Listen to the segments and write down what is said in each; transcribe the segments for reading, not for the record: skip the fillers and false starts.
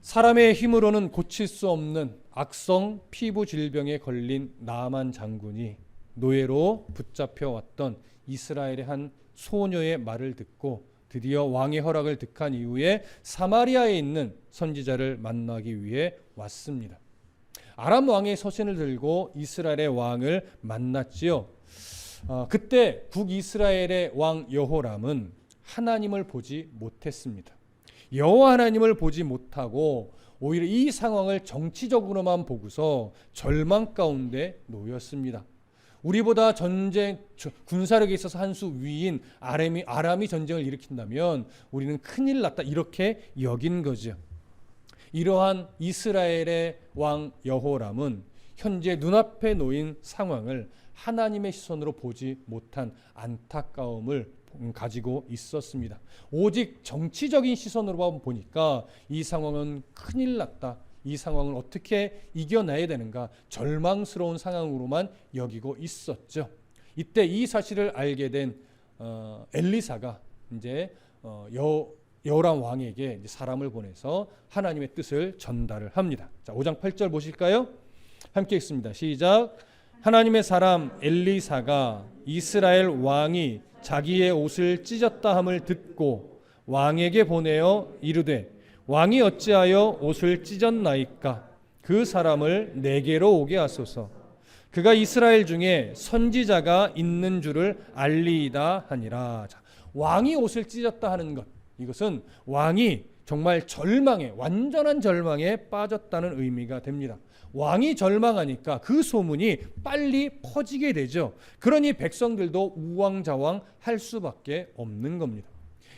사람의 힘으로는 고칠 수 없는 악성 피부 질병에 걸린 나만 장군이 노예로 붙잡혀 왔던 이스라엘의 한 소녀의 말을 듣고 드디어 왕의 허락을 득한 이후에 사마리아에 있는 선지자를 만나기 위해 왔습니다. 아람 왕의 서신을 들고 이스라엘의 왕을 만났지요. 그때 북이스라엘의 왕 여호람은 하나님을 보지 못했습니다. 여호와 하나님을 보지 못하고 오히려 이 상황을 정치적으로만 보고서 절망 가운데 놓였습니다. 우리보다 전쟁 군사력에 있어서 한 수 위인 아람이 전쟁을 일으킨다면 우리는 큰일 났다 이렇게 여긴 거죠. 이러한 이스라엘의 왕 여호람은 현재 눈앞에 놓인 상황을 하나님의 시선으로 보지 못한 안타까움을 가지고 있었습니다. 오직 정치적인 시선으로 보니까 이 상황은 큰일 났다. 이 상황을 어떻게 이겨내야 되는가 절망스러운 상황으로만 여기고 있었죠. 이때 이 사실을 알게 된 엘리사가 이제 여호람 왕에게 사람을 보내서 하나님의 뜻을 전달을 합니다. 자, 5장 8절 보실까요? 함께 읽습니다. 시작. 하나님의 사람 엘리사가 이스라엘 왕이 자기의 옷을 찢었다 함을 듣고 왕에게 보내어 이르되 왕이 어찌하여 옷을 찢었나이까? 그 사람을 내게로 오게 하소서. 그가 이스라엘 중에 선지자가 있는 줄을 알리이다 하니라. 자, 왕이 옷을 찢었다 하는 것, 이것은 왕이 정말 절망에, 완전한 절망에 빠졌다는 의미가 됩니다. 왕이 절망하니까 그 소문이 빨리 퍼지게 되죠. 그러니 백성들도 우왕좌왕 할 수밖에 없는 겁니다.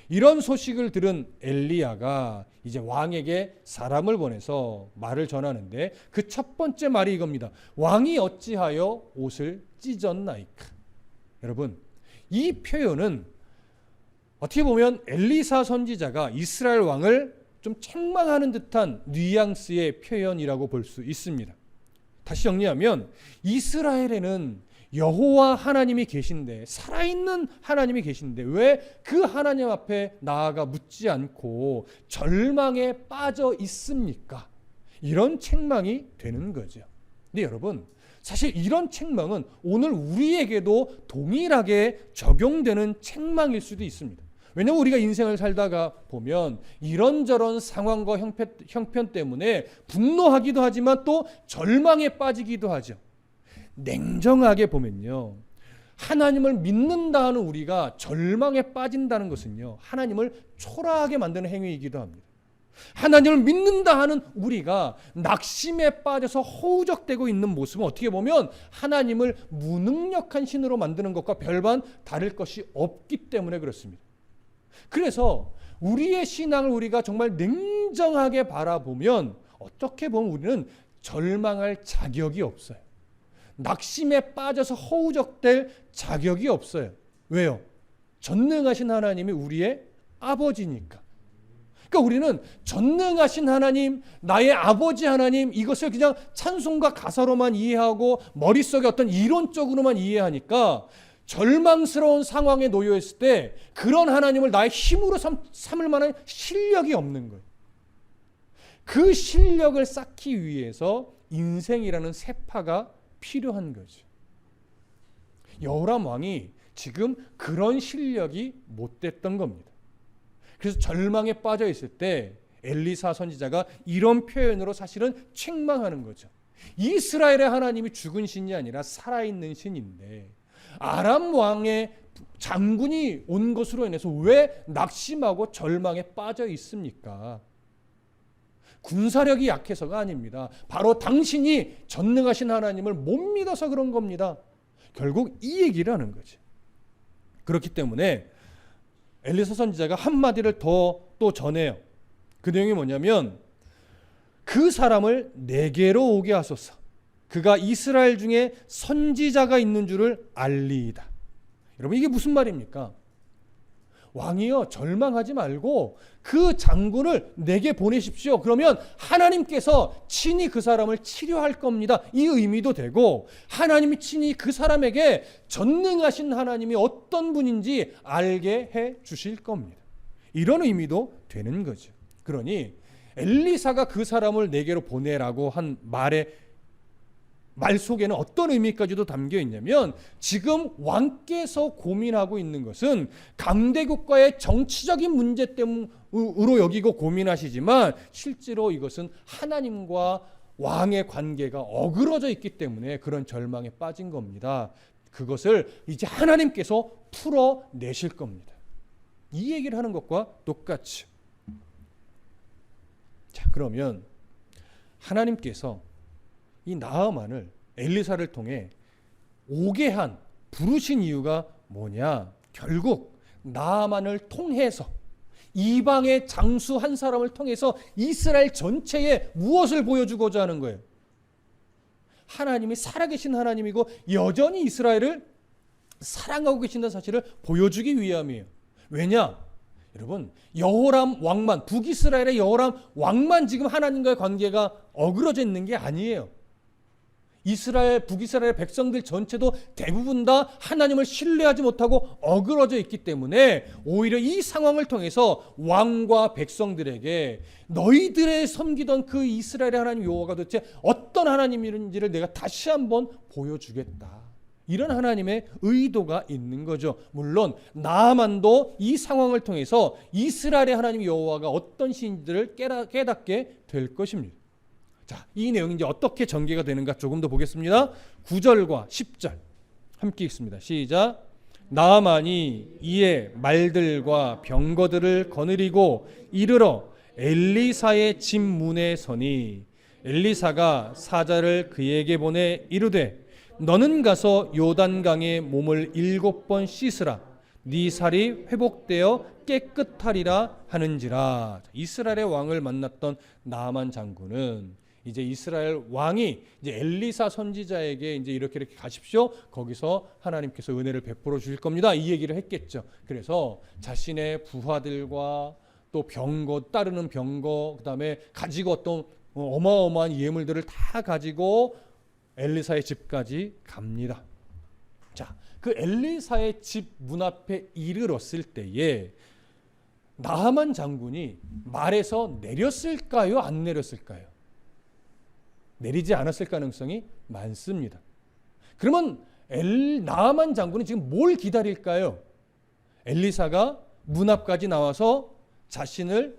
이런 소식을 들은 엘리야가 이제 왕에게 사람을 보내서 말을 전하는데 그 첫 번째 말이 이겁니다. 왕이 어찌하여 옷을 찢었나이까? 여러분, 이 표현은 어떻게 보면 엘리사 선지자가 이스라엘 왕을 좀 책망하는 듯한 뉘앙스의 표현이라고 볼 수 있습니다. 다시 정리하면 이스라엘에는 여호와 하나님이 계신데, 살아있는 하나님이 계신데 왜 그 하나님 앞에 나아가 묻지 않고 절망에 빠져 있습니까? 이런 책망이 되는 거죠. 근데 여러분, 사실 이런 책망은 오늘 우리에게도 동일하게 적용되는 책망일 수도 있습니다. 왜냐하면 우리가 인생을 살다가 보면 이런저런 상황과 형편 때문에 분노하기도 하지만 또 절망에 빠지기도 하죠. 냉정하게 보면요, 하나님을 믿는다 하는 우리가 절망에 빠진다는 것은요, 하나님을 초라하게 만드는 행위이기도 합니다. 하나님을 믿는다 하는 우리가 낙심에 빠져서 허우적대고 있는 모습은 어떻게 보면 하나님을 무능력한 신으로 만드는 것과 별반 다를 것이 없기 때문에 그렇습니다. 그래서 우리의 신앙을 우리가 정말 냉정하게 바라보면 어떻게 보면 우리는 절망할 자격이 없어요. 낙심에 빠져서 허우적댈 자격이 없어요. 왜요? 전능하신 하나님이 우리의 아버지니까. 그러니까 우리는 전능하신 하나님, 나의 아버지 하나님, 이것을 그냥 찬송과 가사로만 이해하고 머릿속에 어떤 이론적으로만 이해하니까 절망스러운 상황에 놓여 있을 때 그런 하나님을 나의 힘으로 삼을 만한 실력이 없는 거예요. 그 실력을 쌓기 위해서 인생이라는 세파가 필요한 거죠. 여호람 왕이 지금 그런 실력이 못 됐던 겁니다. 그래서 절망에 빠져 있을 때 엘리사 선지자가 이런 표현으로 사실은 책망하는 거죠. 이스라엘의 하나님이 죽은 신이 아니라 살아있는 신인데 아람 왕의 장군이 온 것으로 인해서 왜 낙심하고 절망에 빠져 있습니까? 군사력이 약해서가 아닙니다. 바로 당신이 전능하신 하나님을 못 믿어서 그런 겁니다. 결국 이 얘기를 하는 거죠. 그렇기 때문에 엘리사 선지자가 한마디를 더 또 전해요. 그 내용이 뭐냐면 그 사람을 내게로 오게 하소서. 그가 이스라엘 중에 선지자가 있는 줄을 알리이다. 여러분, 이게 무슨 말입니까? 왕이여, 절망하지 말고 그 장군을 내게 보내십시오. 그러면 하나님께서 친히 그 사람을 치료할 겁니다. 이 의미도 되고, 하나님이 친히 그 사람에게 전능하신 하나님이 어떤 분인지 알게 해 주실 겁니다. 이런 의미도 되는 거죠. 그러니 엘리사가 그 사람을 내게로 보내라고 한 말 속에는 어떤 의미까지도 담겨 있냐면, 지금 왕께서 고민하고 있는 것은 강대국가의 정치적인 문제 때문으로 여기고 고민하시지만, 실제로 이것은 하나님과 왕의 관계가 어그러져 있기 때문에 그런 절망에 빠진 겁니다. 그것을 이제 하나님께서 풀어내실 겁니다. 이 얘기를 하는 것과 똑같이. 자, 그러면 하나님께서 이 나아만을 엘리사를 통해 오게 부르신 이유가 뭐냐? 결국 나아만을 통해서, 이방의 장수 한 사람을 통해서 이스라엘 전체에 무엇을 보여주고자 하는 거예요? 하나님이 살아계신 하나님이고 여전히 이스라엘을 사랑하고 계신다는 사실을 보여주기 위함이에요. 왜냐? 여러분, 여호람 왕만, 북이스라엘의 여호람 왕만 지금 하나님과의 관계가 어그러져 있는 게 아니에요. 북이스라엘 백성들 전체도 대부분 다 하나님을 신뢰하지 못하고 어그러져 있기 때문에 오히려 이 상황을 통해서 왕과 백성들에게 너희들의 섬기던 그 이스라엘의 하나님 여호와가 도대체 어떤 하나님인지를 내가 다시 한번 보여주겠다. 이런 하나님의 의도가 있는 거죠. 물론 나아만도 이 상황을 통해서 이스라엘의 하나님 여호와가 어떤 신인지를 깨닫게 될 것입니다. 자, 이 내용이 이제 어떻게 전개가 되는가 조금 더 보겠습니다. 9절과 10절 함께 읽습니다. 시작. 나아만이 이에 말들과 병거들을 거느리고 이르러 엘리사의 집 문에 서니 엘리사가 사자를 그에게 보내 이르되 너는 가서 요단강에 몸을 7번 씻으라. 네 살이 회복되어 깨끗하리라 하는지라. 이스라엘의 왕을 만났던 나아만 장군은 이제 이스라엘 왕이 이제 엘리사 선지자에게 이제 이렇게 가십시오. 거기서 하나님께서 은혜를 베풀어 주실 겁니다. 이 얘기를 했겠죠. 그래서 자신의 부하들과 또 따르는 병거, 그다음에 가지고 어떤 어마어마한 예물들을 다 가지고 엘리사의 집까지 갑니다. 자, 그 엘리사의 집 문 앞에 이르렀을 때에 나아만 장군이 말에서 내렸을까요? 안 내렸을까요? 내리지 않았을 가능성이 많습니다. 그러면 나아만 장군이 지금 뭘 기다릴까요? 엘리사가 문 앞까지 나와서 자신을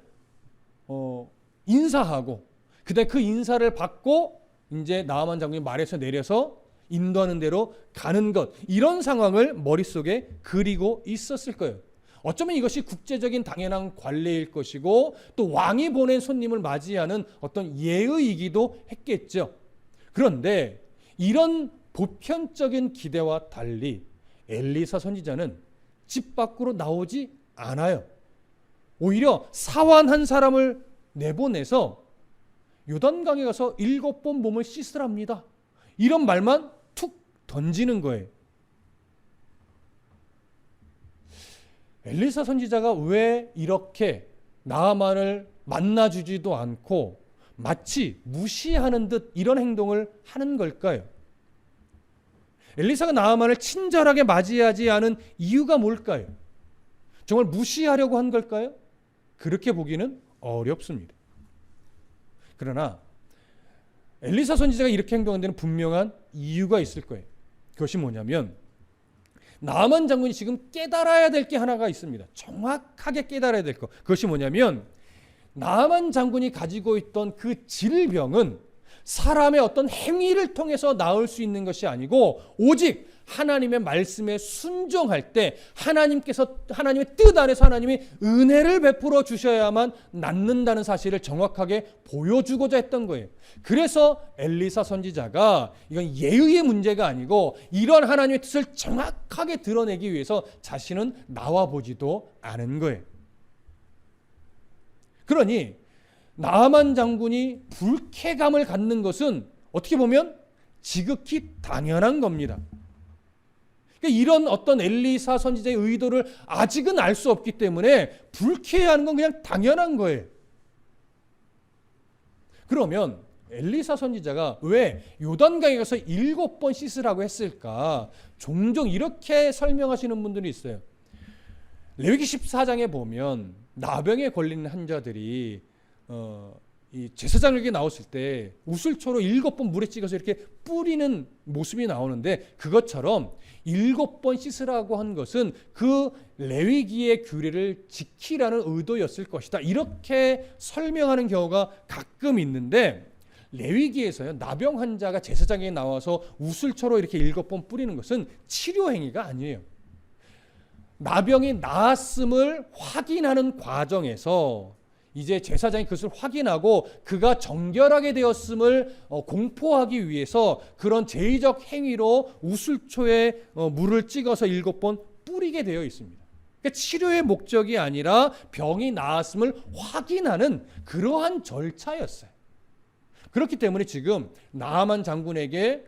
인사하고 그다음에 그 인사를 받고 이제 나아만 장군이 말에서 내려서 인도하는 대로 가는 것, 이런 상황을 머릿속에 그리고 있었을 거예요. 어쩌면 이것이 국제적인 당연한 관례일 것이고 또 왕이 보낸 손님을 맞이하는 어떤 예의이기도 했겠죠. 그런데 이런 보편적인 기대와 달리 엘리사 선지자는 집 밖으로 나오지 않아요. 오히려 사환 한 사람을 내보내서 요단강에 가서 7번 몸을 씻으랍니다. 이런 말만 툭 던지는 거예요. 엘리사 선지자가 왜 이렇게 나아만을 만나주지도 않고 마치 무시하는 듯 이런 행동을 하는 걸까요? 엘리사가 나아만을 친절하게 맞이하지 않은 이유가 뭘까요? 정말 무시하려고 한 걸까요? 그렇게 보기는 어렵습니다. 그러나 엘리사 선지자가 이렇게 행동한 데는 분명한 이유가 있을 거예요. 그것이 뭐냐면 나아만 장군이 지금 깨달아야 될 게 하나가 있습니다. 정확하게 깨달아야 될 것. 그것이 뭐냐면 나아만 장군이 가지고 있던 그 질병은 사람의 어떤 행위를 통해서 나을 수 있는 것이 아니고 오직 하나님의 말씀에 순종할 때 하나님의 뜻 안에서 하나님이 은혜를 베풀어 주셔야만 낫는다는 사실을 정확하게 보여주고자 했던 거예요. 그래서 엘리사 선지자가 이건 예의의 문제가 아니고 이런 하나님의 뜻을 정확하게 드러내기 위해서 자신은 나와보지도 않은 거예요. 그러니 나아만 장군이 불쾌감을 갖는 것은 어떻게 보면 지극히 당연한 겁니다. 이런 어떤 엘리사 선지자의 의도를 아직은 알 수 없기 때문에 불쾌해하는 건 그냥 당연한 거예요. 그러면 엘리사 선지자가 왜 요단강에 가서 7번 씻으라고 했을까? 종종 이렇게 설명하시는 분들이 있어요. 레위기 14장에 보면 나병에 걸린 환자들이 이 제사장에게 나왔을 때 우슬초로 7번 물에 찍어서 이렇게 뿌리는 모습이 나오는데, 그것처럼 7번 씻으라고 한 것은 그 레위기의 규례를 지키라는 의도였을 것이다, 이렇게 설명하는 경우가 가끔 있는데, 레위기에서요, 나병 환자가 제사장에 나와서 우슬초로 이렇게 7번 뿌리는 것은 치료 행위가 아니에요. 나병이 나았음을 확인하는 과정에서 이제 제사장이 그것을 확인하고 그가 정결하게 되었음을 공포하기 위해서 그런 제의적 행위로 우슬초에 물을 찍어서 7번 뿌리게 되어 있습니다. 그러니까 치료의 목적이 아니라 병이 나았음을 확인하는 그러한 절차였어요. 그렇기 때문에 지금 나아만 장군에게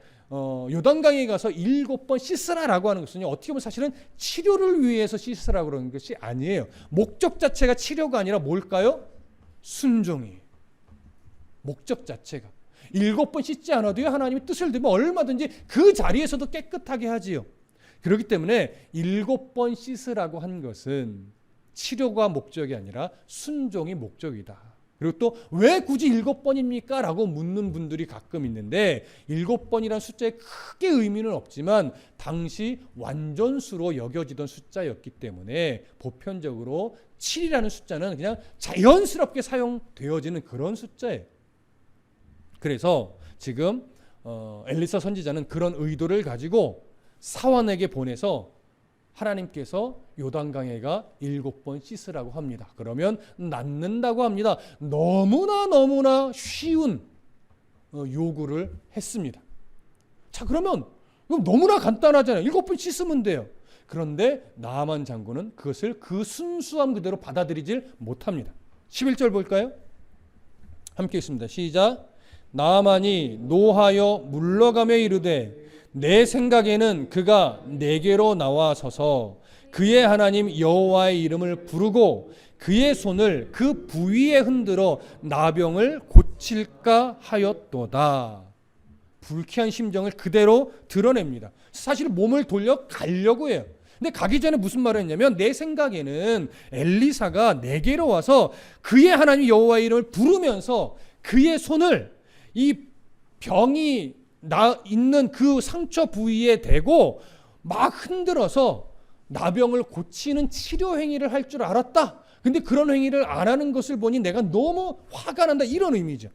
요단강에 가서 7번 씻으라라고 하는 것은 어떻게 보면 사실은 치료를 위해서 씻으라고 그러는 것이 아니에요. 목적 자체가 치료가 아니라 뭘까요? 순종이. 목적 자체가 7번 씻지 않아도요, 하나님이 뜻을 들면 얼마든지 그 자리에서도 깨끗하게 하지요. 그렇기 때문에 7번 씻으라고 한 것은 치료가 목적이 아니라 순종이 목적이다. 그리고 또 왜 굳이 7번입니까? 라고 묻는 분들이 가끔 있는데, 7번이라는 숫자에 크게 의미는 없지만 당시 완전수로 여겨지던 숫자였기 때문에 보편적으로 7이라는 숫자는 그냥 자연스럽게 사용되어지는 그런 숫자예요. 그래서 지금 엘리사 선지자는 그런 의도를 가지고 사환에게 보내서 하나님께서 요단강에가 7번 씻으라고 합니다. 그러면 낫는다고 합니다. 너무나 쉬운 요구를 했습니다. 자, 그러면 너무나 간단하잖아요. 7번 씻으면 돼요. 그런데 나아만 장군은 그것을 그 순수함 그대로 받아들이질 못합니다. 11절 볼까요? 함께 읽습니다. 시작. 나아만이 노하여 물러가며 이르되 내 생각에는 그가 내게로 나와서서 그의 하나님 여호와의 이름을 부르고 그의 손을 그 부위에 흔들어 나병을 고칠까 하였도다. 불쾌한 심정을 그대로 드러냅니다. 사실 몸을 돌려 가려고 해요. 근데 가기 전에 무슨 말을 했냐면, 내 생각에는 엘리사가 내게로 와서 그의 하나님 여호와의 이름을 부르면서 그의 손을 이 병이 있는 그 상처 부위에 대고 막 흔들어서 나병을 고치는 치료 행위를 할 줄 알았다. 근데 그런 행위를 안 하는 것을 보니 내가 너무 화가 난다, 이런 의미죠.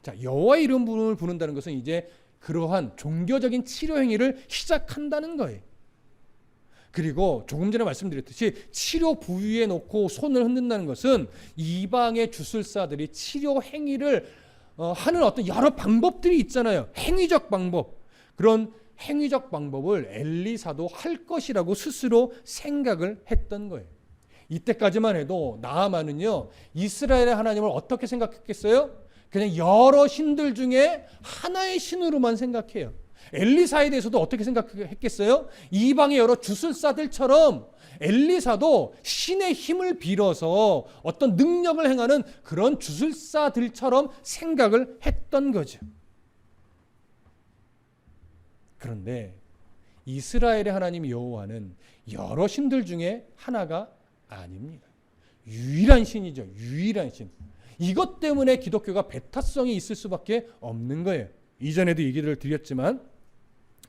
자, 여호와의 이름을 부른다는 것은 이제 그러한 종교적인 치료 행위를 시작한다는 거예요. 그리고 조금 전에 말씀드렸듯이 치료 부위에 놓고 손을 흔든다는 것은 이방의 주술사들이 치료 행위를 하는 어떤 여러 방법들이 있잖아요. 행위적 방법. 그런 행위적 방법을 엘리사도 할 것이라고 스스로 생각을 했던 거예요. 이때까지만 해도 나아만은요, 이스라엘의 하나님을 어떻게 생각했겠어요? 그냥 여러 신들 중에 하나의 신으로만 생각해요. 엘리사에 대해서도 어떻게 생각했겠어요? 이방의 여러 주술사들처럼 엘리사도 신의 힘을 빌어서 어떤 능력을 행하는 그런 주술사들처럼 생각을 했던 거죠. 그런데 이스라엘의 하나님 여호와는 여러 신들 중에 하나가 아닙니다. 유일한 신이죠. 유일한 신. 이것 때문에 기독교가 배타성이 있을 수밖에 없는 거예요. 이전에도 얘기를 드렸지만,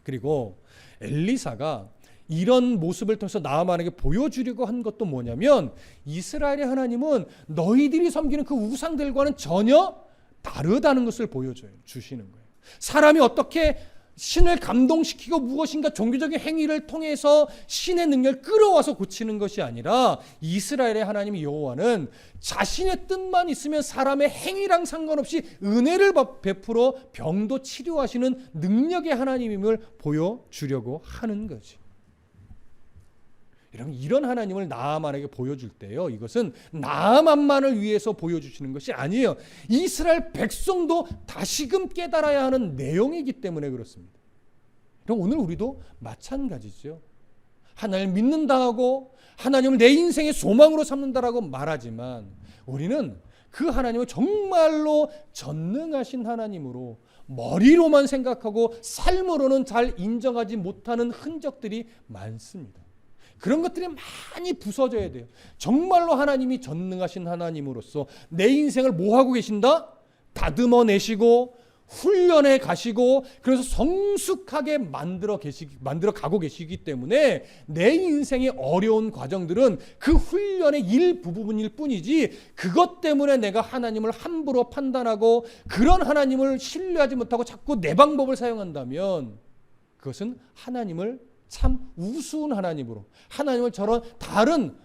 그리고 엘리사가 이런 모습을 통해서 나아만에게 보여주려고 한 것도 뭐냐면, 이스라엘의 하나님은 너희들이 섬기는 그 우상들과는 전혀 다르다는 것을 보여주시는 거예요. 사람이 어떻게 신을 감동시키고 무엇인가 종교적인 행위를 통해서 신의 능력을 끌어와서 고치는 것이 아니라, 이스라엘의 하나님 여호와는 자신의 뜻만 있으면 사람의 행위랑 상관없이 은혜를 베풀어 병도 치료하시는 능력의 하나님임을 보여주려고 하는 거지. 여러분, 이런 하나님을 나아만에게 보여줄 때요, 이것은 나아만만을 위해서 보여주시는 것이 아니에요. 이스라엘 백성도 다시금 깨달아야 하는 내용이기 때문에 그렇습니다. 그럼 오늘 우리도 마찬가지죠. 하나님을 믿는다고 하나님을 내 인생의 소망으로 삼는다라고 말하지만, 우리는 그 하나님을 정말로 전능하신 하나님으로 머리로만 생각하고 삶으로는 잘 인정하지 못하는 흔적들이 많습니다. 그런 것들이 많이 부서져야 돼요. 정말로 하나님이 전능하신 하나님으로서 내 인생을 뭐 하고 계신다? 다듬어 내시고 훈련해 가시고 그래서 성숙하게 만들어 가고 계시기 때문에 내 인생의 어려운 과정들은 그 훈련의 일부분일 뿐이지 그것 때문에 내가 하나님을 함부로 판단하고 그런 하나님을 신뢰하지 못하고 자꾸 내 방법을 사용한다면 그것은 하나님을 참 우스운 하나님으로 하나님을 저런 다른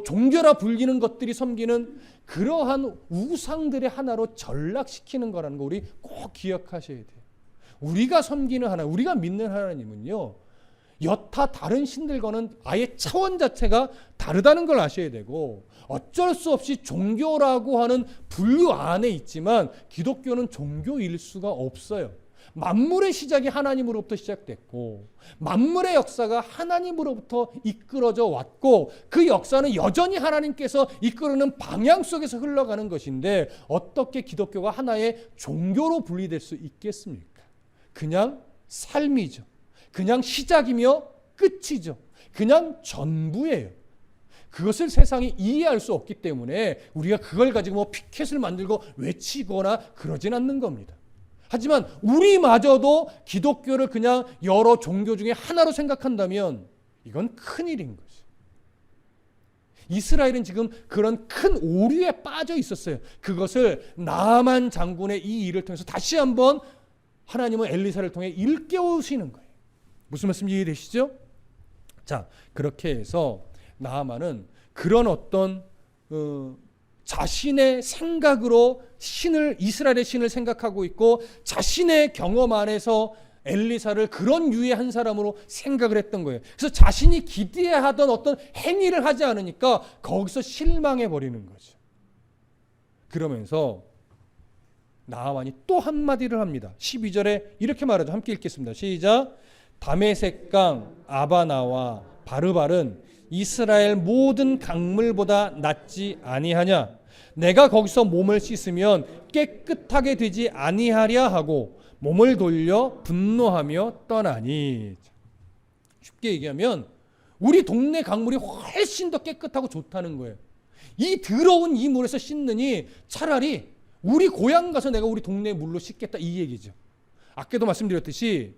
종교라 불리는 것들이 섬기는 그러한 우상들의 하나로 전락시키는 거라는 거 우리 꼭 기억하셔야 돼요. 우리가 섬기는 하나님, 우리가 믿는 하나님은요 여타 다른 신들과는 아예 차원 자체가 다르다는 걸 아셔야 되고 어쩔 수 없이 종교라고 하는 분류 안에 있지만 기독교는 종교일 수가 없어요. 만물의 시작이 하나님으로부터 시작됐고 만물의 역사가 하나님으로부터 이끌어져 왔고 그 역사는 여전히 하나님께서 이끄는 방향 속에서 흘러가는 것인데 어떻게 기독교가 하나의 종교로 분리될 수 있겠습니까? 그냥 삶이죠. 그냥 시작이며 끝이죠. 그냥 전부예요. 그것을 세상이 이해할 수 없기 때문에 우리가 그걸 가지고 피켓을 만들고 외치거나 그러진 않는 겁니다. 하지만 우리마저도 기독교를 그냥 여러 종교 중에 하나로 생각한다면 이건 큰일인 거죠. 이스라엘은 지금 그런 큰 오류에 빠져 있었어요. 그것을 나아만 장군의 이 일을 통해서 다시 한번 하나님은 엘리사를 통해 일깨우시는 거예요. 무슨 말씀인지 이해되시죠? 자, 그렇게 해서 나아만은 그런 어떤 자신의 생각으로 이스라엘의 신을 생각하고 있고 자신의 경험 안에서 엘리사를 그런 유의 한 사람으로 생각을 했던 거예요. 그래서 자신이 기대하던 어떤 행위를 하지 않으니까 거기서 실망해 버리는 거죠. 그러면서 나아만이 또 한마디를 합니다. 12절에 이렇게 말하죠. 함께 읽겠습니다. 시작. 다메섹강 아바나와 바르발은 이스라엘 모든 강물보다 낫지 아니하냐? 내가 거기서 몸을 씻으면 깨끗하게 되지 아니하랴 하고 몸을 돌려 분노하며 떠나니. 쉽게 얘기하면 우리 동네 강물이 훨씬 더 깨끗하고 좋다는 거예요. 이 더러운 이 물에서 씻느니 차라리 우리 고향 가서 내가 우리 동네 물로 씻겠다 이 얘기죠. 아까도 말씀드렸듯이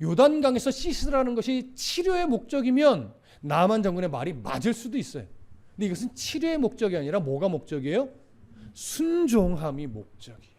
요단강에서 씻으라는 것이 치료의 목적이면 나아만 장군의 말이 맞을 수도 있어요. 근데 이것은 치료의 목적이 아니라 뭐가 목적이에요? 순종함이 목적이에요.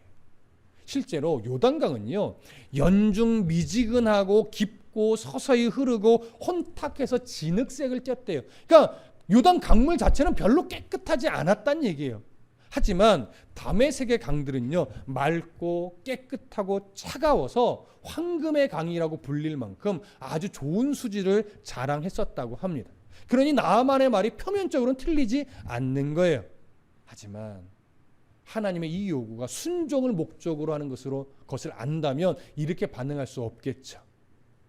실제로 요단강은요 연중 미지근하고 깊고 서서히 흐르고 혼탁해서 진흙색을 쪘대요. 그러니까 요단 강물 자체는 별로 깨끗하지 않았다는 얘기예요. 하지만 다메섹의 강들은요 맑고 깨끗하고 차가워서 황금의 강이라고 불릴 만큼 아주 좋은 수질을 자랑했었다고 합니다. 그러니 나아만의 말이 표면적으로는 틀리지 않는 거예요. 하지만 하나님의 이 요구가 순종을 목적으로 하는 것을 안다면 이렇게 반응할 수 없겠죠.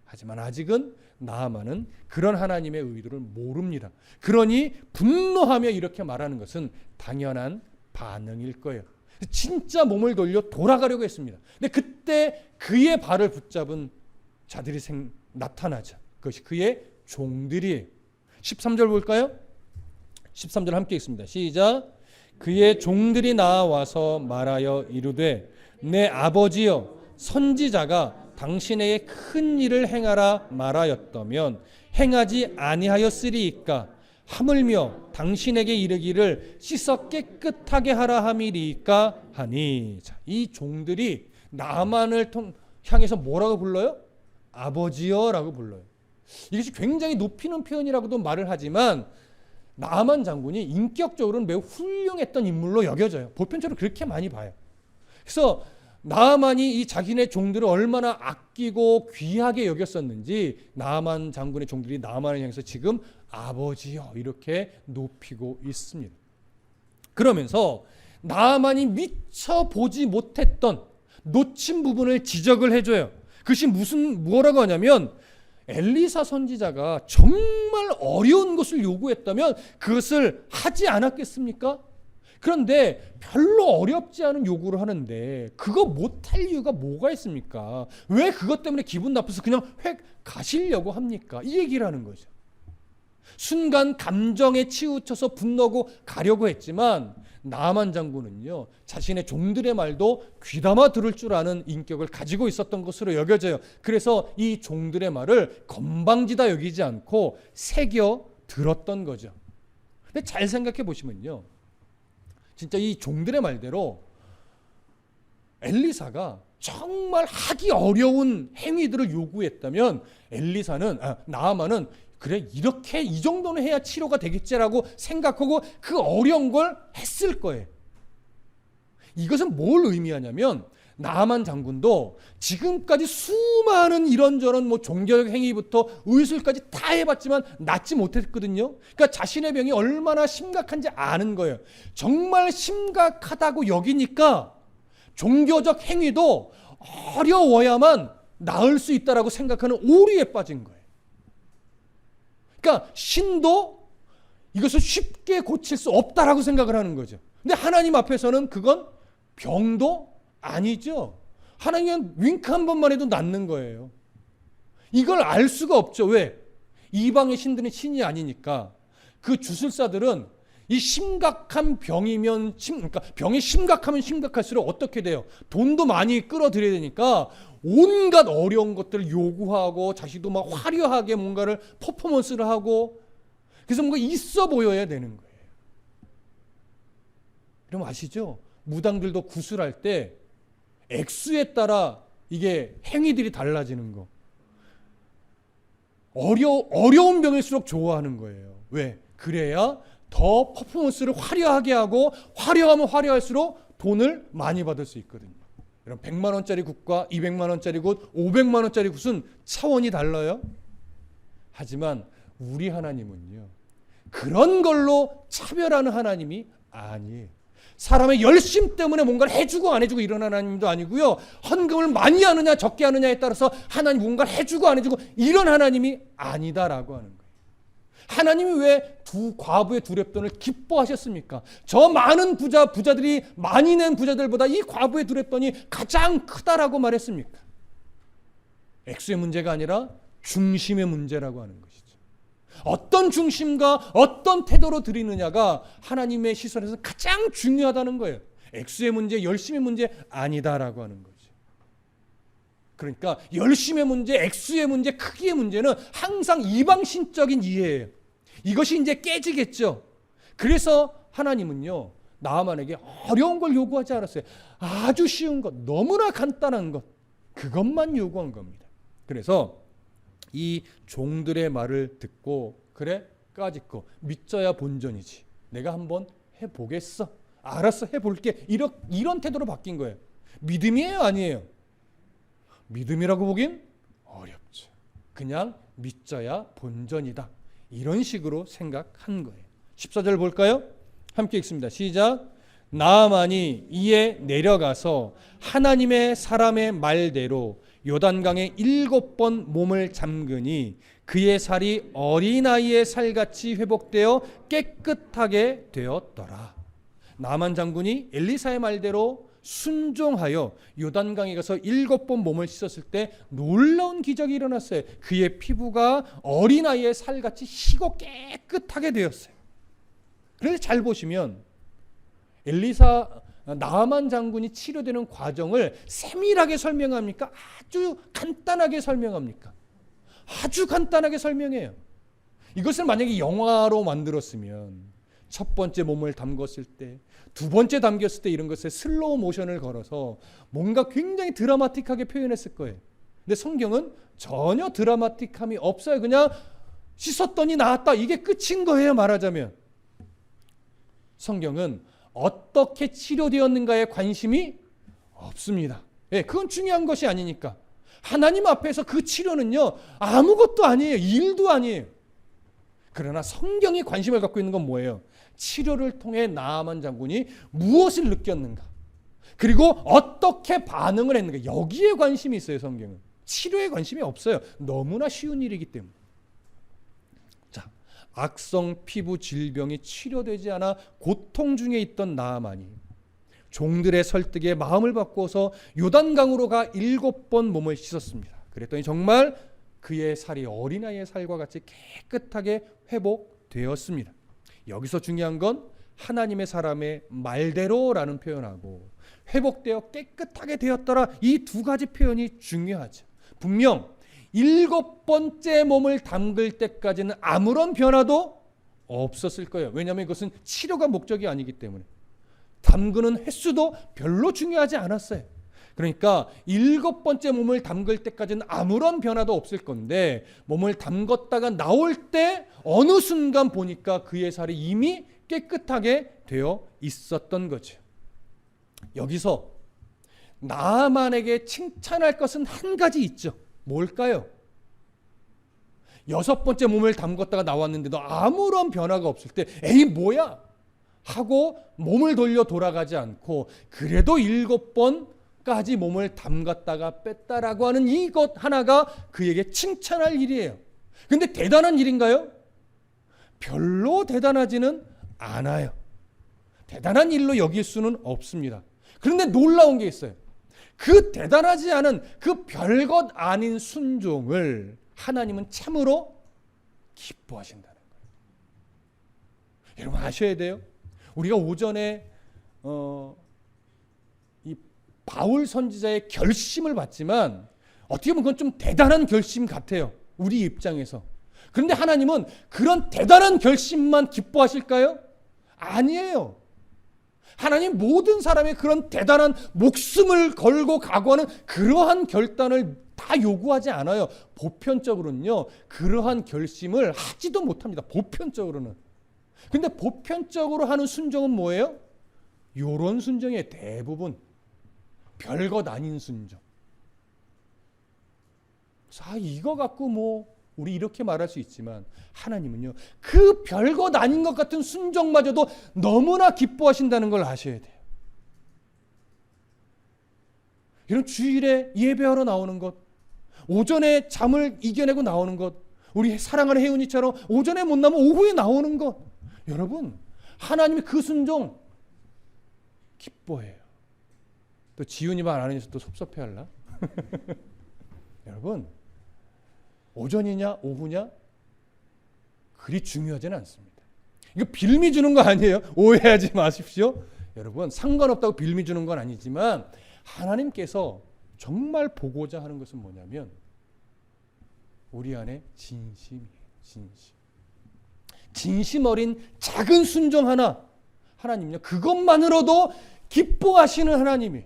하지만 아직은 나아만은 그런 하나님의 의도를 모릅니다. 그러니 분노하며 이렇게 말하는 것은 당연한 반응일 거예요. 진짜 몸을 돌려 돌아가려고 했습니다. 근데 그때 그의 발을 붙잡은 자들이 나타나죠. 그것이 그의 종들이에요. 13절 볼까요? 13절 함께 읽습니다. 시작. 그의 종들이 나와서 말하여 이르되 내 아버지여 선지자가 당신에게 큰 일을 행하라 말하였다면 행하지 아니하였으리이까 하물며 당신에게 이르기를 씻어 깨끗하게 하라 함이리이까 하니. 자, 이 종들이 나아만을 향해서 뭐라고 불러요? 아버지여라고 불러요. 이것이 굉장히 높이는 표현이라고도 말을 하지만 나아만 장군이 인격적으로는 매우 훌륭했던 인물로 여겨져요. 보편적으로 그렇게 많이 봐요. 그래서 나아만이 이 자기네 종들을 얼마나 아끼고 귀하게 여겼었는지 나아만 장군의 종들이 나아만을 향해서 지금 아버지여 이렇게 높이고 있습니다. 그러면서 나아만이 미처 보지 못했던 놓친 부분을 지적을 해줘요. 그것이 뭐라고 하냐면 엘리사 선지자가 정말 어려운 것을 요구했다면 그것을 하지 않았겠습니까? 그런데 별로 어렵지 않은 요구를 하는데 그거 못할 이유가 뭐가 있습니까? 왜 그것 때문에 기분 나빠서 그냥 획 가시려고 합니까? 이 얘기를 하는 거죠. 순간 감정에 치우쳐서 분노하고 가려고 했지만 나아만 장군은요, 자신의 종들의 말도 귀담아 들을 줄 아는 인격을 가지고 있었던 것으로 여겨져요. 그래서 이 종들의 말을 건방지다 여기지 않고 새겨 들었던 거죠. 근데 잘 생각해 보시면요, 진짜 이 종들의 말대로 엘리사가 정말 하기 어려운 행위들을 요구했다면 나아만은 그래, 이렇게 이 정도는 해야 치료가 되겠지라고 생각하고 그 어려운 걸 했을 거예요. 이것은 뭘 의미하냐면 나아만 장군도 지금까지 수많은 이런저런 종교적 행위부터 의술까지 다 해봤지만 낫지 못했거든요. 그러니까 자신의 병이 얼마나 심각한지 아는 거예요. 정말 심각하다고 여기니까 종교적 행위도 어려워야만 나을 수 있다라고 생각하는 오류에 빠진 거예요. 그러니까 신도 이것을 쉽게 고칠 수 없다라고 생각을 하는 거죠. 근데 하나님 앞에서는 그건 병도 아니죠. 하나님은 윙크 한 번만 해도 낫는 거예요. 이걸 알 수가 없죠. 왜? 이방의 신들은 신이 아니니까. 그 주술사들은 이 심각한 병이면 그러니까 병이 심각하면 심각할수록 어떻게 돼요? 돈도 많이 끌어들여야 되니까 온갖 어려운 것들을 요구하고 자식도 막 화려하게 뭔가를 퍼포먼스를 하고, 그래서 뭔가 있어 보여야 되는 거예요. 그럼 아시죠? 무당들도 구술할 때 액수에 따라 이게 행위들이 달라지는 거. 어려운 병일수록 좋아하는 거예요. 왜? 그래야 더 퍼포먼스를 화려하게 하고, 화려하면 화려할수록 돈을 많이 받을 수 있거든요. 여러분, 100만 원짜리 굿과 200만 원짜리 굿, 500만 원짜리 굿은 차원이 달라요. 하지만 우리 하나님은요, 그런 걸로 차별하는 하나님이 아니에요. 사람의 열심 때문에 뭔가를 해주고 안 해주고 이런 하나님도 아니고요, 헌금을 많이 하느냐 적게 하느냐에 따라서 하나님 뭔가를 해주고 안 해주고 이런 하나님이 아니다라고 하는 거예요. 하나님이 왜 두 과부의 두 렙돈을 기뻐하셨습니까? 저 많은 부자들이 많이 낸 부자들보다 이 과부의 두 렙돈이 가장 크다라고 말했습니까? 액수의 문제가 아니라 중심의 문제라고 하는 것이죠. 어떤 중심과 어떤 태도로 드리느냐가 하나님의 시선에서 가장 중요하다는 거예요. 액수의 문제, 열심의 문제 아니다라고 하는 거죠. 그러니까 열심의 문제, 액수의 문제, 크기의 문제는 항상 이방신적인 이해예요. 이것이 이제 깨지겠죠. 그래서 하나님은요, 나아만에게 어려운 걸 요구하지 않았어요. 아주 쉬운 것, 너무나 간단한 것, 그것만 요구한 겁니다. 그래서 이 종들의 말을 듣고, 그래 까짓거 믿져야 본전이지, 내가 한번 해보겠어, 알았어 해볼게, 이런 태도로 바뀐 거예요. 믿음이에요 아니에요? 믿음이라고 보긴 어렵죠. 그냥 믿져야 본전이다, 이런 식으로 생각한 거예요. 14절 볼까요? 함께 읽습니다. 시작. 나아만이 이에 내려가서 하나님의 사람의 말대로 요단강에 7번 몸을 잠그니 그의 살이 어린아이의 살같이 회복되어 깨끗하게 되었더라. 나아만 장군이 엘리사의 말대로 순종하여 요단강에 가서 7번 몸을 씻었을 때 놀라운 기적이 일어났어요. 그의 피부가 어린아이의 살같이 희고 깨끗하게 되었어요. 그래서 잘 보시면 나아만 장군이 치료되는 과정을 세밀하게 설명합니까? 아주 간단하게 설명합니까? 아주 간단하게 설명해요. 이것을 만약에 영화로 만들었으면 첫 번째 몸을 담궜을 때, 두 번째 담겼을 때 이런 것에 슬로우 모션을 걸어서 뭔가 굉장히 드라마틱하게 표현했을 거예요. 근데 성경은 전혀 드라마틱함이 없어요. 그냥 씻었더니 나았다, 이게 끝인 거예요. 말하자면 성경은 어떻게 치료되었는가에 관심이 없습니다. 예, 그건 중요한 것이 아니니까. 하나님 앞에서 그 치료는요, 아무것도 아니에요. 일도 아니에요. 그러나 성경이 관심을 갖고 있는 건 뭐예요? 치료를 통해 나아만 장군이 무엇을 느꼈는가, 그리고 어떻게 반응을 했는가, 여기에 관심이 있어요. 성경은 치료에 관심이 없어요. 너무나 쉬운 일이기 때문에. 자, 악성 피부 질병이 치료되지 않아 고통 중에 있던 나아만이 종들의 설득에 마음을 바꿔서 요단강으로 가 7번 몸을 씻었습니다. 그랬더니 정말 그의 살이 어린아이의 살과 같이 깨끗하게 회복되었습니다. 여기서 중요한 건 하나님의 사람의 말대로라는 표현하고 회복되어 깨끗하게 되었더라, 이 두 가지 표현이 중요하죠. 분명 7번째 몸을 담글 때까지는 아무런 변화도 없었을 거예요. 왜냐하면 이것은 치료가 목적이 아니기 때문에. 담그는 횟수도 별로 중요하지 않았어요. 그러니까 7번째 몸을 담글 때까지는 아무런 변화도 없을 건데, 몸을 담궜다가 나올 때 어느 순간 보니까 그의 살이 이미 깨끗하게 되어 있었던 거죠. 여기서 나아만에게 칭찬할 것은 한 가지 있죠. 뭘까요? 6번째 몸을 담궜다가 나왔는데도 아무런 변화가 없을 때 에이 뭐야 하고 몸을 돌려 돌아가지 않고 그래도 7번까지 몸을 담갔다가 뺐다라고 하는 이것 하나가 그에게 칭찬할 일이에요. 근데 대단한 일인가요? 별로 대단하지는 않아요. 대단한 일로 여길 수는 없습니다. 그런데 놀라운 게 있어요. 그 대단하지 않은 그 별것 아닌 순종을 하나님은 참으로 기뻐하신다는 거예요. 여러분 아셔야 돼요. 우리가 오전에 이 바울 선지자의 결심을 봤지만 어떻게 보면 그건 좀 대단한 결심 같아요. 우리 입장에서. 그런데 하나님은 그런 대단한 결심만 기뻐하실까요? 아니에요. 하나님 모든 사람의 그런 대단한 목숨을 걸고 각오하는 그러한 결단을 다 요구하지 않아요. 보편적으로는요, 그러한 결심을 하지도 못합니다. 보편적으로는. 근데 보편적으로 하는 순종은 뭐예요? 요런 순종의 대부분 별것 아닌 순종. 자, 이거 갖고 뭐 우리 이렇게 말할 수 있지만 하나님은요, 그 별것 아닌 것 같은 순종마저도 너무나 기뻐하신다는 걸 아셔야 돼요. 이런 주일에 예배하러 나오는 것, 오전에 잠을 이겨내고 나오는 것, 우리 사랑하는 혜은이처럼 오전에 못 나면 오후에 나오는 것, 여러분 하나님이 그 순종 기뻐해요. 또 지훈이 말 안 해서 또 섭섭해할라? 여러분 오전이냐 오후냐 그리 중요하지는 않습니다. 이거 빌미 주는 거 아니에요. 오해하지 마십시오. 여러분 상관없다고 빌미 주는 건 아니지만 하나님께서 정말 보고자 하는 것은 뭐냐면 우리 안에 진심이에요. 진심 어린 작은 순종 하나, 하나님요 그것만으로도 기뻐하시는 하나님이.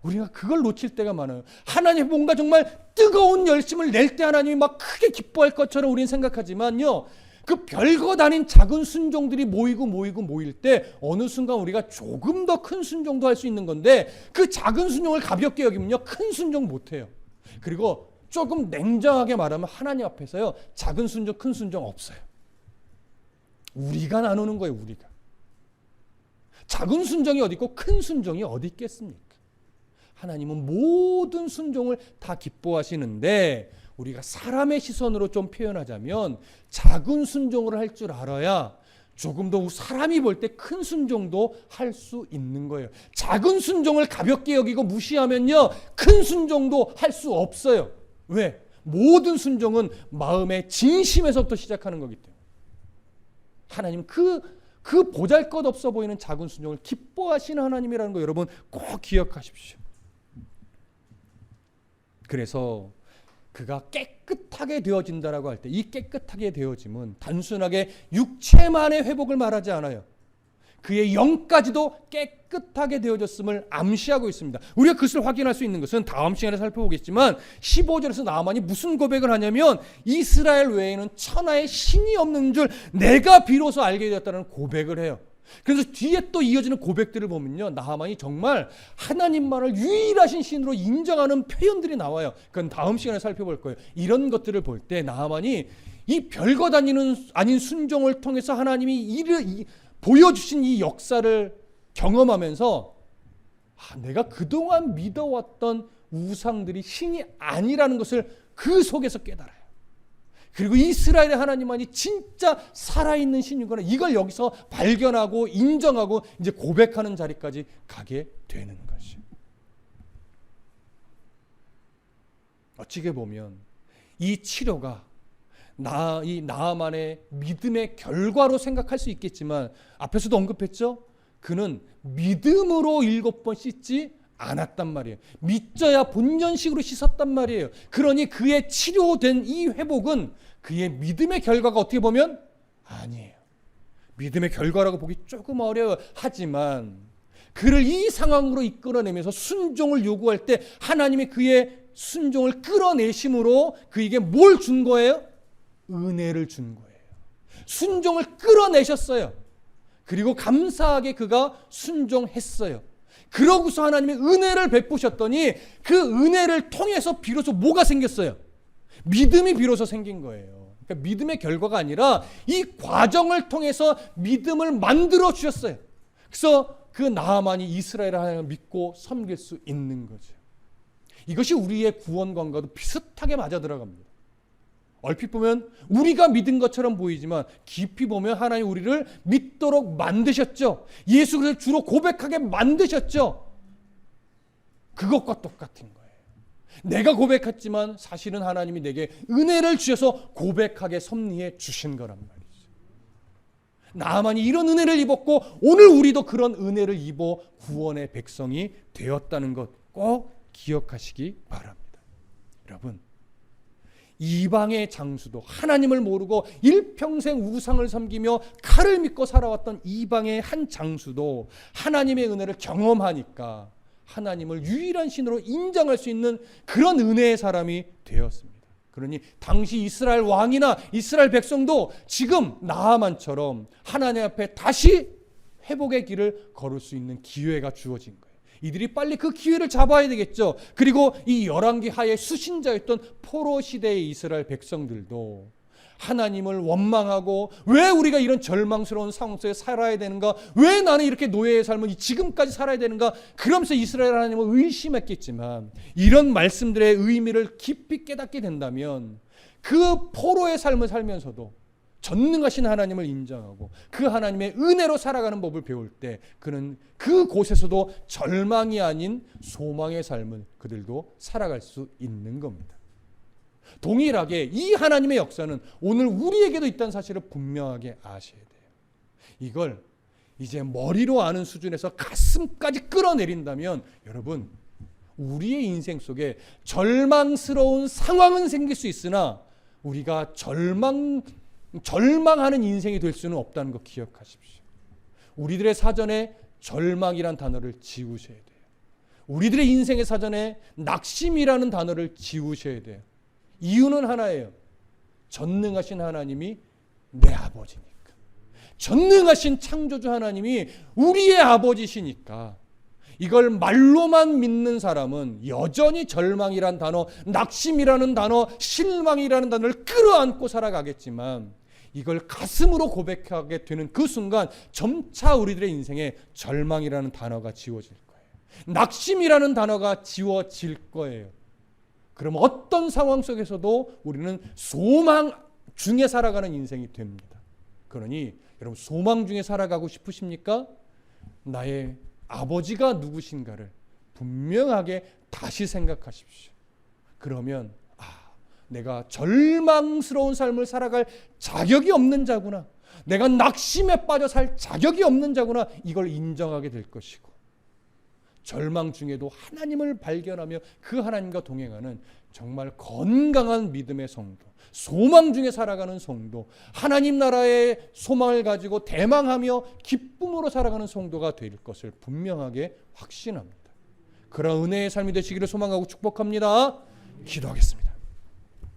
우리가 그걸 놓칠 때가 많아요. 하나님 뭔가 정말 뜨거운 열심을 낼 때 하나님이 막 크게 기뻐할 것처럼 우리는 생각하지만요, 그 별것 아닌 작은 순종들이 모일 때 어느 순간 우리가 조금 더 큰 순종도 할 수 있는 건데, 그 작은 순종을 가볍게 여기면요 큰 순종 못해요. 그리고 조금 냉정하게 말하면 하나님 앞에서요 작은 순종 큰 순종 없어요. 우리가 나누는 거예요. 우리가. 작은 순종이 어디 있고 큰 순종이 어디 있겠습니까? 하나님은 모든 순종을 다 기뻐하시는데, 우리가 사람의 시선으로 좀 표현하자면 작은 순종을 할 줄 알아야 조금 더 사람이 볼 때 큰 순종도 할 수 있는 거예요. 작은 순종을 가볍게 여기고 무시하면요 큰 순종도 할 수 없어요. 왜? 모든 순종은 마음의 진심에서부터 시작하는 거기 때문에. 하나님 그 보잘것없어 보이는 작은 순종을 기뻐하시는 하나님이라는 거 여러분 꼭 기억하십시오. 그래서 그가 깨끗하게 되어진다라고 할 때 이 깨끗하게 되어짐은 단순하게 육체만의 회복을 말하지 않아요. 그의 영까지도 깨끗하게 되어졌음을 암시하고 있습니다. 우리가 그것을 확인할 수 있는 것은 다음 시간에 살펴보겠지만 15절에서 나만이 무슨 고백을 하냐면 이스라엘 외에는 천하에 신이 없는 줄 내가 비로소 알게 되었다는 고백을 해요. 그래서 뒤에 또 이어지는 고백들을 보면요 나하만이 정말 하나님만을 유일하신 신으로 인정하는 표현들이 나와요. 그건 다음 시간에 살펴볼 거예요. 이런 것들을 볼 때 나하만이 이 별것 아닌 순종을 통해서 하나님이 보여주신 이 역사를 경험하면서 내가 그동안 믿어왔던 우상들이 신이 아니라는 것을 그 속에서 깨달아요. 그리고 이스라엘의 하나님만이 진짜 살아있는 신이구나, 이걸 여기서 발견하고 인정하고 이제 고백하는 자리까지 가게 되는 것이죠. 어찌게 보면 이 치료가 이 나아만의 믿음의 결과로 생각할 수 있겠지만 앞에서도 언급했죠. 그는 믿음으로 7번 씻지 않았단 말이에요. 믿져야 본전식으로 씻었단 말이에요. 그러니 그의 치료된 이 회복은 그의 믿음의 결과가 어떻게 보면 아니에요. 믿음의 결과라고 보기 조금 어려워요. 하지만 그를 이 상황으로 이끌어내면서 순종을 요구할 때 하나님이 그의 순종을 끌어내심으로 그에게 뭘 준 거예요? 은혜를 준 거예요. 순종을 끌어내셨어요. 그리고 감사하게 그가 순종했어요. 그러고서 하나님이 은혜를 베푸셨더니 그 은혜를 통해서 비로소 뭐가 생겼어요? 믿음이 비로소 생긴 거예요. 그러니까 믿음의 결과가 아니라 이 과정을 통해서 믿음을 만들어 주셨어요. 그래서 그 나아만이 이스라엘을 하나님을 믿고 섬길 수 있는 거죠. 이것이 우리의 구원관과도 비슷하게 맞아 들어갑니다. 얼핏 보면 우리가 믿은 것처럼 보이지만 깊이 보면 하나님 우리를 믿도록 만드셨죠. 예수 그리스도를 주로 고백하게 만드셨죠. 그것과 똑같은 거예요. 내가 고백했지만 사실은 하나님이 내게 은혜를 주셔서 고백하게 섭리해 주신 거란 말이죠. 나만이 이런 은혜를 입었고 오늘 우리도 그런 은혜를 입어 구원의 백성이 되었다는 것 꼭 기억하시기 바랍니다. 여러분, 이방의 장수도 하나님을 모르고 일평생 우상을 섬기며 칼을 믿고 살아왔던 이방의 한 장수도 하나님의 은혜를 경험하니까 하나님을 유일한 신으로 인정할 수 있는 그런 은혜의 사람이 되었습니다. 그러니 당시 이스라엘 왕이나 이스라엘 백성도 지금 나아만처럼 하나님 앞에 다시 회복의 길을 걸을 수 있는 기회가 주어진 거예요. 이들이 빨리 그 기회를 잡아야 되겠죠. 그리고 이 열왕기 하에 수신자였던 포로 시대의 이스라엘 백성들도 하나님을 원망하고 왜 우리가 이런 절망스러운 상황 속에 살아야 되는가? 왜 나는 이렇게 노예의 삶을 지금까지 살아야 되는가? 그러면서 이스라엘 하나님을 의심했겠지만 이런 말씀들의 의미를 깊이 깨닫게 된다면 그 포로의 삶을 살면서도 전능하신 하나님을 인정하고 그 하나님의 은혜로 살아가는 법을 배울 때 그는 그곳에서도 절망이 아닌 소망의 삶을 그들도 살아갈 수 있는 겁니다. 동일하게 이 하나님의 역사는 오늘 우리에게도 있다는 사실을 분명하게 아셔야 돼요. 이걸 이제 머리로 아는 수준에서 가슴까지 끌어내린다면 여러분, 우리의 인생 속에 절망스러운 상황은 생길 수 있으나 우리가 절망하는 인생이 될 수는 없다는 거 기억하십시오. 우리들의 사전에 절망이란 단어를 지우셔야 돼요. 우리들의 인생의 사전에 낙심이라는 단어를 지우셔야 돼요. 이유는 하나예요. 전능하신 하나님이 내 아버지니까. 전능하신 창조주 하나님이 우리의 아버지시니까 이걸 말로만 믿는 사람은 여전히 절망이란 단어, 낙심이라는 단어, 실망이라는 단어를 끌어안고 살아가겠지만 이걸 가슴으로 고백하게 되는 그 순간 점차 우리들의 인생에 절망이라는 단어가 지워질 거예요. 낙심이라는 단어가 지워질 거예요. 그럼 어떤 상황 속에서도 우리는 소망 중에 살아가는 인생이 됩니다. 그러니 여러분, 소망 중에 살아가고 싶으십니까? 나의 아버지가 누구신가를 분명하게 다시 생각하십시오. 그러면 내가 절망스러운 삶을 살아갈 자격이 없는 자구나, 내가 낙심에 빠져 살 자격이 없는 자구나, 이걸 인정하게 될 것이고, 절망 중에도 하나님을 발견하며 그 하나님과 동행하는 정말 건강한 믿음의 성도, 소망 중에 살아가는 성도, 하나님 나라의 소망을 가지고 대망하며 기쁨으로 살아가는 성도가 될 것을 분명하게 확신합니다. 그런 은혜의 삶이 되시기를 소망하고 축복합니다. 기도하겠습니다.